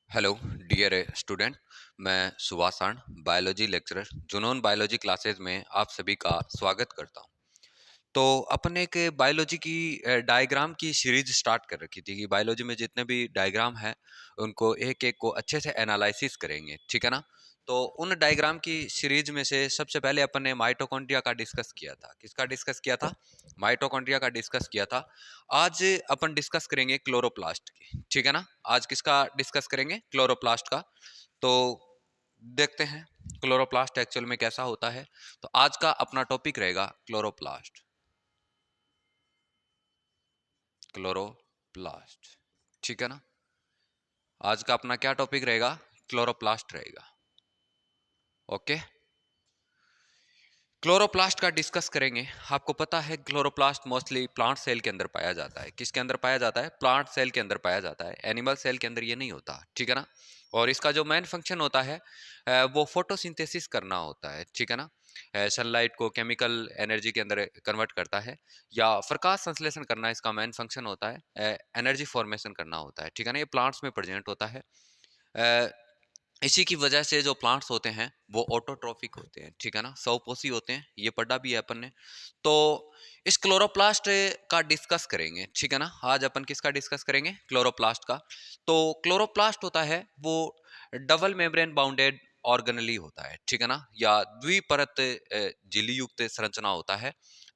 Hello dear student. मैं Subhashan, biology lecturer, जुनून biology classes में आप सभी का स्वागत करता हूं। तो अपन एक बायोलॉजी की डायग्राम की सीरीज स्टार्ट कर रखी थी कि बायोलॉजी में जितने भी डायग्राम हैं उनको एक एक को अच्छे से एनालिसिस करेंगे, ठीक है ना। तो उन डायग्राम की सीरीज में से सबसे पहले अपन ने माइटोकॉन्ड्रिया का डिस्कस किया था। किसका डिस्कस किया था? माइटोकॉन्ड्रिया का डिस्कस किया था। आज अपन डिस्कस करेंगे क्लोरोप्लास्ट की, ठीक है ना। आज किसका डिस्कस करेंगे? क्लोरोप्लास्ट का। तो देखते हैं क्लोरोप्लास्ट एक्चुअल में कैसा होता है। तो आज का अपना टॉपिक रहेगा क्लोरोप्लास्ट। क्लोरोप्लास्ट, ठीक है ना। आज का अपना क्या टॉपिक रहेगा? क्लोरोप्लास्ट रहेगा। ओके, क्लोरोप्लास्ट का डिस्कस करेंगे। आपको पता है क्लोरोप्लास्ट मोस्टली प्लांट सेल के अंदर पाया जाता है। किसके अंदर पाया जाता है? प्लांट सेल के अंदर पाया जाता है। एनिमल सेल के अंदर ये नहीं होता, ठीक है ना। और इसका जो मेन फंक्शन होता है वो फोटोसिंथेसिस करना होता है, ठीक है ना। सनलाइट को केमिकल एनर्जी के अंदर कन्वर्ट करता है, या प्रकाश संश्लेषण करना इसका मेन फंक्शन होता है। एनर्जी फॉर्मेशन करना होता है, ठीक है ना। ये प्लांट्स में प्रेजेंट होता है। अ, इसी की वजह से जो प्लांट्स होते हैं वो ऑटोट्रॉफिक होते हैं, ठीक है ना, स्वपोषी होते हैं। ये पढ़ा भी है अपन ने। तो इस क्लोरोप्लास्ट का डिस्कस करेंगे, ठीक है ना। आज अपन किसका डिस्कस करेंगे? क्लोरोप्लास्ट का। तो क्लोरोप्लास्ट होता है वो डबल मेम्ब्रेन बाउंडेड ऑर्गेनेली होता है, ठीक है ना, या द्विपरत झिल्ली युक्त संरचना होता है।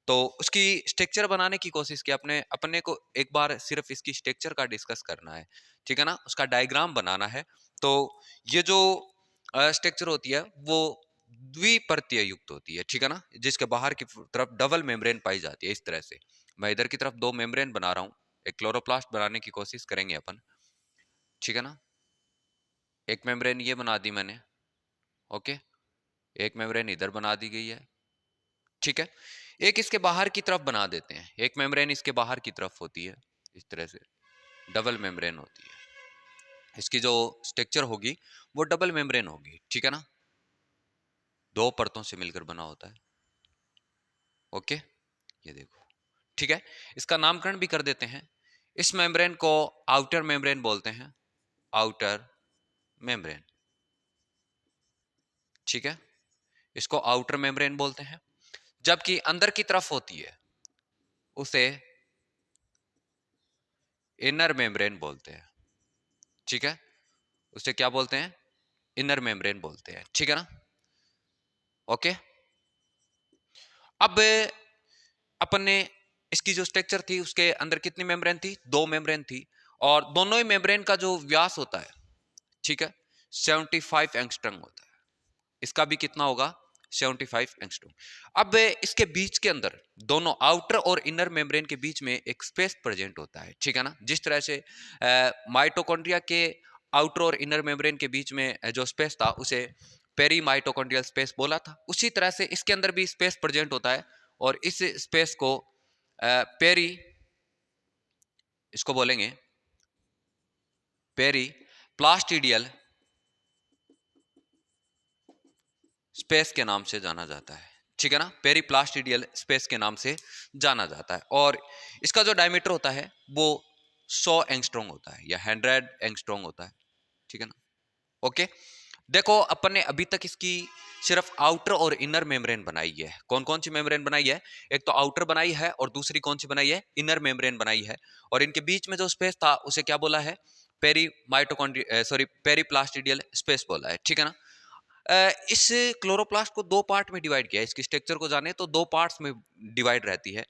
तो उसकी स्ट्रक्चर बनाने की कोशिश की अपने अपने को। एक बार सिर्फ इसकी स्ट्रक्चर का डिस्कस करना है, ठीक है ना, उसका डायग्राम बनाना है। तो ये जो स्ट्रक्चर होती है वो द्विपर्तीय युक्त होती है, ठीक है ना, जिसके बाहर की तरफ डबल मेम्ब्रेन पाई जाती है। इस तरह से मैं इधर की तरफ दो मेम्ब्रेन बना रहा हूँ। एक क्लोरोप्लास्ट बनाने की कोशिश करेंगे अपन, ठीक है ना। एक मेम्ब्रेन ये बना दी मैंने। ओके, एक मेम्ब्रेन इधर बना दी गई है, ठीक है। एक इसके बाहर की तरफ बना देते हैं। एक मेम्ब्रेन इसके बाहर की तरफ होती है, इस तरह से डबल मेम्ब्रेन होती है। इसकी जो स्ट्रक्चर होगी वो डबल मेम्ब्रेन होगी, ठीक है ना। दो परतों से मिलकर बना होता है। ओके, ये देखो, ठीक है। इसका नामकरण भी कर देते हैं। इस मेम्ब्रेन को आउटर मेम्ब्रेन बोलते हैं, आउटर मेम्ब्रेन, ठीक है। इसको आउटर मेम्ब्रेन बोलते हैं। जबकि अंदर की तरफ होती है उसे इनर मेम्ब्रेन बोलते हैं, ठीक है। उसे क्या बोलते हैं? इनर मेम्ब्रेन बोलते हैं, ठीक है ना। ओके, अब अपन ने इसकी जो स्ट्रक्चर थी उसके अंदर कितनी मेम्ब्रेन थी? दो मेम्ब्रेन थी। और दोनों ही मेम्ब्रेन का जो व्यास होता है, ठीक है, 75 एंगस्ट्रम होता है। इसका भी कितना होगा? 75 एंगस्ट्रम। अब इसके बीच के अंदर दोनों आउटर और इनर मेम्ब्रेन के बीच में एक स्पेस प्रेजेंट होता है, ठीक है ना। जिस तरह से माइटोकॉन्ड्रिया के आउटर और इनर मेम्ब्रेन के बीच में जो स्पेस था उसे पेरी माइटोकॉन्ड्रियल स्पेस बोला था, उसी तरह से इसके अंदर भी स्पेस प्रेजेंट होता है। और इस स्पेस को पेरी, इसको बोलेंगे पेरी प्लास्टिडियल स्पेस के नाम से जाना जाता है, ठीक है ना। पेरीप्लास्टिडियल स्पेस के नाम से जाना जाता है। और इसका जो डायमीटर होता है वो 100 एंगस्ट्रॉम होता है, या 100 एंगस्ट्रॉम होता है, ठीक है ना। ओके, देखो अपन ने अभी तक इसकी सिर्फ आउटर और इनर मेम्ब्रेन बनाई है। कौन कौन सी मेम्ब्रेन बनाई है? एक तो आउटर बनाई है, और दूसरी कौन सी बनाई है? इनर मेम्ब्रेन बनाई है। और इनके बीच में जो स्पेस था उसे क्या बोला है? पेरी माइटोकॉन्ड्रिया सॉरी पेरीप्लास्टिडियल स्पेस बोला है, ठीक है ना। इस क्लोरोप्लास्ट को दो पार्ट में डिवाइड किया है। इसकी स्ट्रक्चर को जाने तो दो पार्ट्स में डिवाइड रहती है।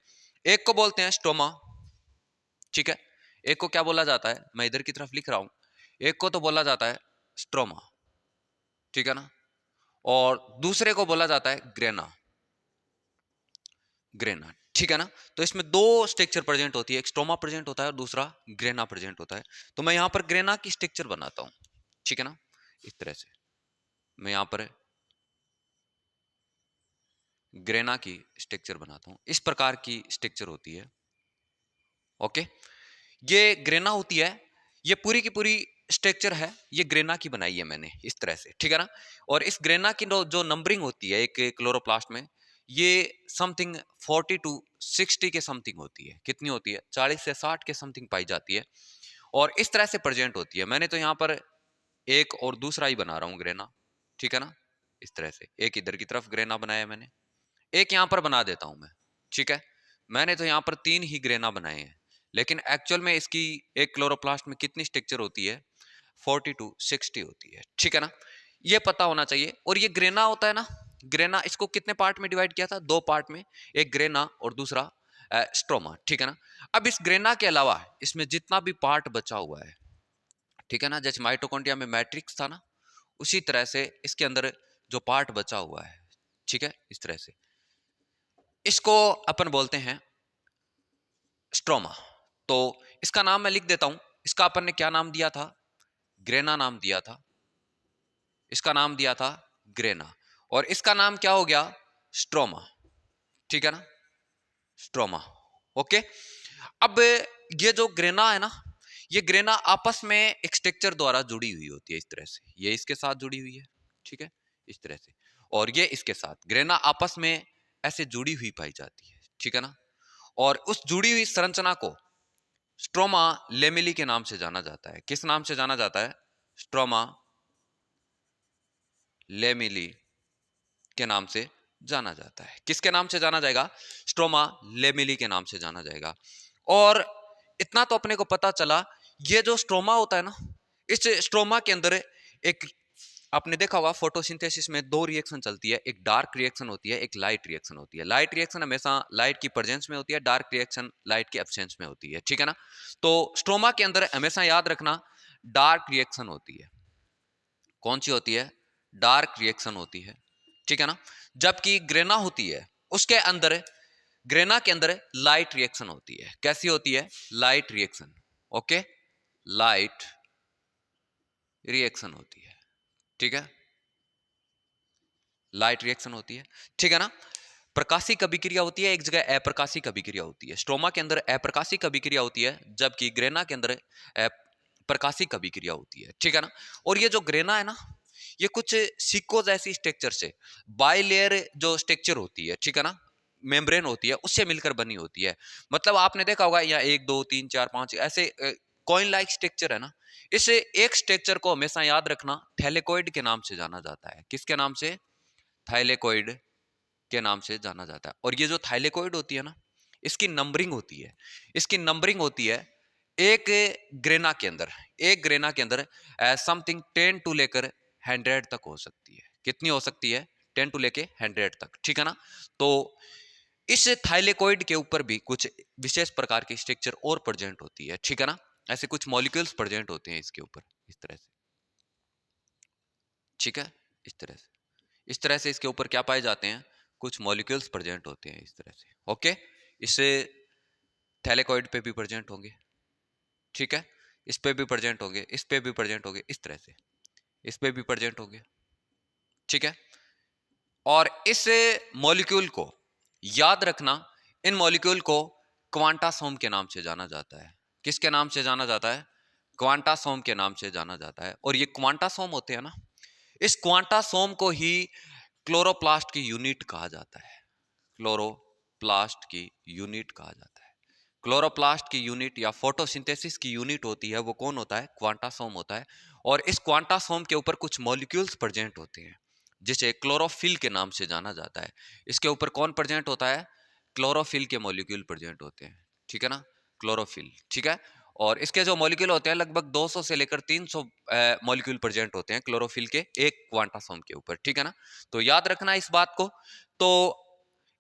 एक को बोलते हैं स्टोमा, ठीक है। एक को क्या बोला जाता है? मैं इधर की तरफ लिख रहा हूं। एक को तो बोला जाता है स्ट्रोमा, ठीक है ना। और दूसरे को बोला जाता है ग्रेना, ग्रेना, ठीक है ना। तो इसमें दो स्ट्रक्चर प्रेजेंट होती है, एक स्टोमा प्रेजेंट होता है और दूसरा ग्रेना प्रेजेंट होता है। तो मैं यहां पर ग्रेना की स्ट्रक्चर बनाता हूं, ठीक है ना। इस तरह से मैं यहां पर ग्रेना की स्ट्रक्चर बनाता हूं। इस प्रकार की स्ट्रक्चर होती है। ओके, ये ग्रेना होती है। ये पूरी की पूरी स्ट्रक्चर है, ये ग्रेना की बनाई है मैंने, इस तरह से, ठीक है ना। और इस ग्रेना की जो नंबरिंग होती है एक क्लोरोप्लास्ट में, ये समथिंग 40 टू 60 के समथिंग होती है। कितनी होती है? 40 से 60 के समथिंग पाई जाती है। और इस तरह से प्रेजेंट होती है। मैंने तो यहाँ पर एक और दूसरा ही बना रहा हूँ ग्रेना, ठीक है ना, इस तरह से एक इधर की तरफ ग्रेना बनाया मैंने, एक यहाँ पर बना देता हूँ मैं, ठीक है। मैंने तो यहाँ पर 3 ही ग्रेना बनाए हैं, लेकिन एक्चुअल में इसकी एक क्लोरोप्लास्ट में कितनी स्ट्रक्चर होती है, 40 टू 60 होती है, ठीक है ना। ये पता होना चाहिए। और ये ग्रेना होता है ना, ग्रेना इसको कितने पार्ट में डिवाइड किया था, 2 पार्ट में, एक ग्रेना और दूसरा स्ट्रोमा, ठीक है ना। अब इस ग्रेना के अलावा इसमें जितना भी पार्ट बचा हुआ है, ठीक है ना, जैसे माइटोकॉन्ड्रिया में मैट्रिक्स था ना, उसी तरह से इसके अंदर जो पार्ट बचा हुआ है, ठीक है, इस तरह से इसको अपन बोलते हैं स्ट्रोमा। तो इसका नाम मैं लिख देता हूं। इसका अपन ने क्या नाम दिया था, ग्रेना नाम दिया था, इसका नाम दिया था ग्रेना, और इसका नाम क्या हो गया, स्ट्रोमा, ठीक है ना, स्ट्रोमा। ओके। अब ये जो ग्रेना है ना, ये ग्रेना आपस में एक स्ट्रक्चर द्वारा जुड़ी हुई होती है, इस तरह से ये इसके साथ जुड़ी हुई है, ठीक है, इस तरह से, और ये इसके साथ, ग्रेना आपस में ऐसे जुड़ी हुई पाई जाती है, ठीक है ना। और उस जुड़ी हुई संरचना को स्ट्रोमा लेमिली के नाम से जाना जाता है। किस नाम से जाना जाता है, स्ट्रोमा लेमिली के नाम से जाना जाता है। किसके नाम से जाना जाएगा, स्ट्रोमा लेमिली के नाम से जाना जाएगा। और इतना तो अपने को पता चला, ये जो स्ट्रोमा होता है ना, इस स्ट्रोमा के अंदर एक, आपने देखा होगा फोटोसिंथेसिस में 2 रिएक्शन चलती है, एक डार्क रिएक्शन होती है, एक लाइट रिएक्शन होती है। लाइट रिएक्शन हमेशा लाइट की प्रेजेंस में होती है, डार्क रिएक्शन लाइट की एब्सेंस में होती है, ठीक है ना। तो स्ट्रोमा के अंदर हमेशा याद रखना डार्क रिएक्शन होती है। कौन सी होती है, डार्क रिएक्शन होती है, ठीक है ना। जबकि ग्रेना होती है, उसके अंदर, ग्रेना के अंदर लाइट रिएक्शन होती है। कैसी होती है, light reaction, okay, light reaction होती है, ठीक है, लाइट रिएक्शन होती है, ठीक है ना। प्रकाशिक अभिक्रिया होती है, एक जगह अप्रकाशिक अभिक्रिया होती है। स्ट्रोमा के अंदर अप्रकाशिक अभिक्रिया होती है, जबकि ग्रेना के अंदर प्रकाशिक अभिक्रिया होती है, ठीक है ना। और ये जो ग्रेना है ना, ये कुछ सिक्को जैसी स्ट्रक्चर से, बाइलेयर जो स्ट्रक्चर होती है, ठीक है ना, मेम्ब्रेन होती है, उससे मिलकर बनी होती है। मतलब आपने देखा होगा यहाँ 1 2 3 4 5 ऐसे कॉइन लाइक स्ट्रक्चर है ना, इस एक स्ट्रक्चर को हमेशा याद रखना थैलेकोइड के नाम से जाना जाता है। किसके नाम से, थाइलेकोइड के नाम से जाना जाता है। और ये जो थाइलेकोइड होती है ना, इसकी नंबरिंग होती है, इसकी नंबरिंग होती है एक ग्रेना के अंदर, एक ग्रेना के अंदर समथिंग 10 टू लेकर 100 तक हो सकती है। कितनी हो सकती है, 10 टू लेके 100 तक, ठीक है ना। तो इस थाइलेकोइड के ऊपर भी कुछ विशेष प्रकार की स्ट्रक्चर और प्रेजेंट होती है, ठीक है ना। ऐसे कुछ मॉलिक्यूल्स प्रेजेंट होते हैं इसके ऊपर, इस तरह से, ठीक है, इस तरह से, इस तरह से इसके ऊपर क्या पाए जाते हैं, कुछ मॉलिक्यूल्स प्रेजेंट होते हैं, इस तरह से, ओके। इससे थैलेकोइड पे भी प्रेजेंट होंगे, ठीक है, इस पे भी प्रेजेंट होंगे, इस पे भी प्रेजेंट होंगे, इस तरह से इस पे भी प्रेजेंट होंगे, ठीक है। और इस मॉलिक्यूल को याद रखना, इन मॉलिक्यूल को क्वांटासोम के नाम से जाना जाता है। किसके नाम से जाना जाता है, क्वांटासोम के नाम से जाना जाता है। और ये क्वांटासोम होते हैं ना, इस क्वांटासोम को ही क्लोरोप्लास्ट की यूनिट कहा जाता है, क्लोरोप्लास्ट की यूनिट कहा जाता है। क्लोरोप्लास्ट की यूनिट या फोटोसिंथेसिस की यूनिट होती है, वो कौन होता है, क्वांटासोम होता है। और इस क्वांटासोम के ऊपर कुछ मॉलिक्यूल्स प्रेजेंट होते हैं, जिसे क्लोरोफिल के नाम से जाना जाता है। इसके ऊपर कौन प्रेजेंट होता है, क्लोरोफिल के मॉलिक्यूल प्रेजेंट होते हैं, ठीक है ना, क्लोरोफिल, ठीक है। और इसके जो मॉलिक्यूल होते हैं लगभग 200 से लेकर 300 मॉलिक्यूल प्रेजेंट होते हैं क्लोरोफिल के एक क्वांटासोम के ऊपर, ठीक है ना। तो याद रखना इस बात को। तो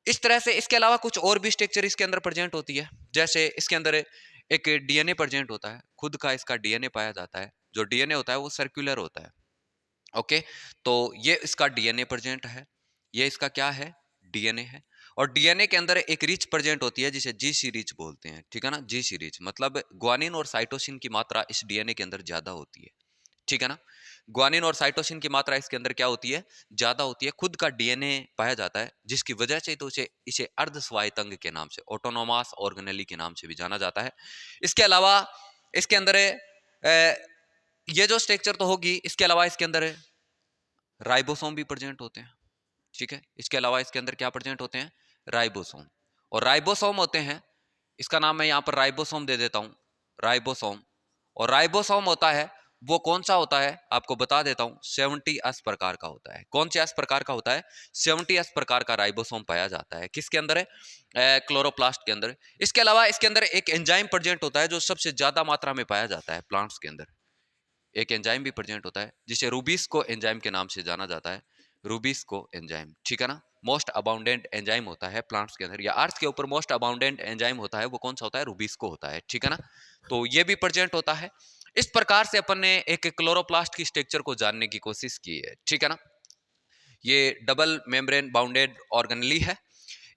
इस तरह से इसके अलावा कुछ और भी स्ट्रक्चर इसके अंदर प्रेजेंट होती है। जैसे इसके अंदर एक डीएनए प्रेजेंट होता है, खुद का इसका डीएनए पाया जाता है। जो डीएनए होता है वो सर्कुलर होता है, ओके। तो ये इसका डीएनए प्रेजेंट है, ये इसका क्या है, डीएनए है। और डीएनए के अंदर एक रिच प्रेजेंट होती है जिसे जी सीरीज बोलते हैं, ठीक है ना, जी सीरीज मतलब ग्वानिन और साइटोसिन की मात्रा इस डीएनए के अंदर ज्यादा होती है, ठीक है ना। ग्वानिन और साइटोसिन की मात्रा इसके अंदर क्या होती है, ज्यादा होती है। खुद का डीएनए पाया जाता है, जिसकी वजह से तो इसे इसे अर्धस्वायत्त के नाम से, ऑटोनोमस ऑर्गेनेली के नाम से भी जाना जाता है। इसके अलावा इसके अंदर ये जो स्ट्रक्चर तो होगी, इसके अलावा इसके अंदर राइबोसोम भी प्रेजेंट होते हैं, ठीक है। इसके अलावा इसके अंदर क्या प्रेजेंट होते हैं, राइबोसोम। और राइबोसोम होते हैं, इसका नाम मैं यहाँ पर राइबोसोम दे देता हूँ, राइबोसोम। और राइबोसोम होता है वो कौन सा होता है आपको बता देता हूं, 70S प्रकार का होता है। कौन से एस प्रकार का होता है? 70S प्रकार का राइबोसोम पाया जाता है। किसके अंदर है? क्लोरोप्लास्ट के अंदर। इसके अलावा इसके अंदर एक एंजाइम प्रेजेंट होता है जो सबसे ज्यादा मात्रा में पाया जाता है प्लांट्स के अंदर। एक एंजाइम भी प्रेजेंट होता है जिसे रूबिस्को एंजाइम के नाम से जाना जाता है। रूबिस्को एंजाइम, ठीक है ना। मोस्ट अबाउंडेंट एंजाइम होता है प्लांट्स के अंदर, या अर्थ के ऊपर मोस्ट अबाउंडेंट एंजाइम होता है, वो कौन सा होता है? रूबिस्को होता है, ठीक है ना। तो ये भी प्रेजेंट होता है। इस प्रकार से अपन ने एक क्लोरोप्लास्ट की स्ट्रक्चर को जानने की कोशिश की है, ठीक है ना। ये डबल मेम्ब्रेन बाउंडेड ऑर्गेनेली है।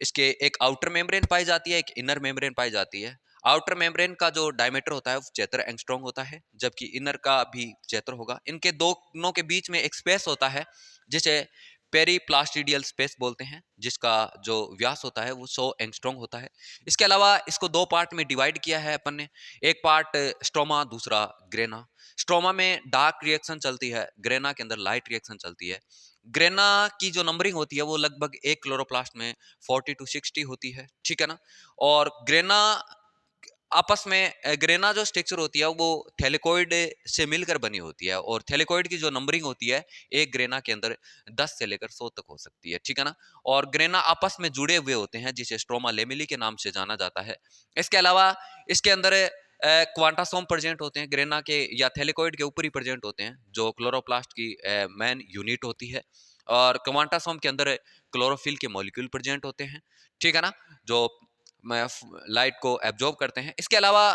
इसके एक आउटर मेम्ब्रेन पाई जाती है, एक इनर मेम्ब्रेन पाई जाती है। आउटर मेम्ब्रेन का जो डायमीटर होता है वो 76 एंगस्ट्रॉम होता है, जबकि इनर का भी 76 होगा। इनके दोनों के बीच में एक स्पेस होता है जिसे पेरीप्लास्टिडियल स्पेस बोलते हैं, जिसका जो व्यास होता है वो 100 एंगस्ट्रॉम होता है। इसके अलावा इसको दो पार्ट में डिवाइड किया है अपन ने। एक पार्ट स्ट्रोमा, दूसरा ग्रेना। स्ट्रोमा में डार्क रिएक्शन चलती है, ग्रेना के अंदर लाइट रिएक्शन चलती है। ग्रेना की जो नंबरिंग होती है वो लगभग एक क्लोरोप्लास्ट में 40 to 60 होती है, ठीक है ना। और ग्रेना आपस में ग्रेना जो स्ट्रक्चर होती है वो थैलेकोइड से मिलकर बनी होती है, और थैलेकोइड की जो नंबरिंग होती है एक ग्रेना के अंदर 10 से लेकर 100 तक हो सकती है, ठीक है ना। और ग्रेना आपस में जुड़े हुए होते हैं जिसे स्ट्रोमा लेमिली के नाम से जाना जाता है। इसके अलावा इसके अंदर क्वांटासोम प्रेजेंट होते हैं ग्रेना के, या थैलेकोइड के ऊपर ही प्रेजेंट होते हैं, जो क्लोरोप्लास्ट की मेन यूनिट होती है। और क्वांटासोम के अंदर क्लोरोफिल के मॉलिक्यूल प्रेजेंट होते हैं, ठीक है ना, जो लाइट को एब्जॉर्ब करते हैं। इसके अलावा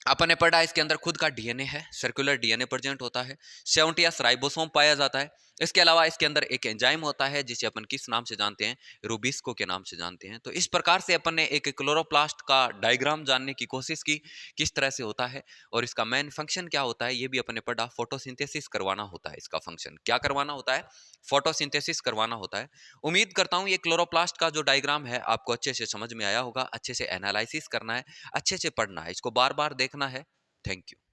अपन ने पढ़ा इसके अंदर खुद का डीएनए है, सर्कुलर डीएनए प्रेजेंट होता है। 70S राइबोसोम पाया जाता है। इसके अलावा इसके अंदर एक एंजाइम होता है जिसे अपन किस नाम से जानते हैं? रूबिस्को के नाम से जानते हैं। तो इस प्रकार से अपन ने एक क्लोरोप्लास्ट का डायग्राम जानने की कोशिश की, किस तरह से होता है और इसका मेन फंक्शन क्या होता है, ये भी अपन ने पढ़ा। फोटोसिंथेसिस करवाना होता है, इसका फंक्शन क्या करवाना होता है? फोटोसिंथेसिस करवाना होता है। उम्मीद करता हूं ये क्लोरोप्लास्ट का जो डायग्राम है आपको अच्छे से समझ में आया होगा। अच्छे से एनालिसिस करना है, अच्छे से पढ़ना है, इसको बार बार देखना है। Thank you.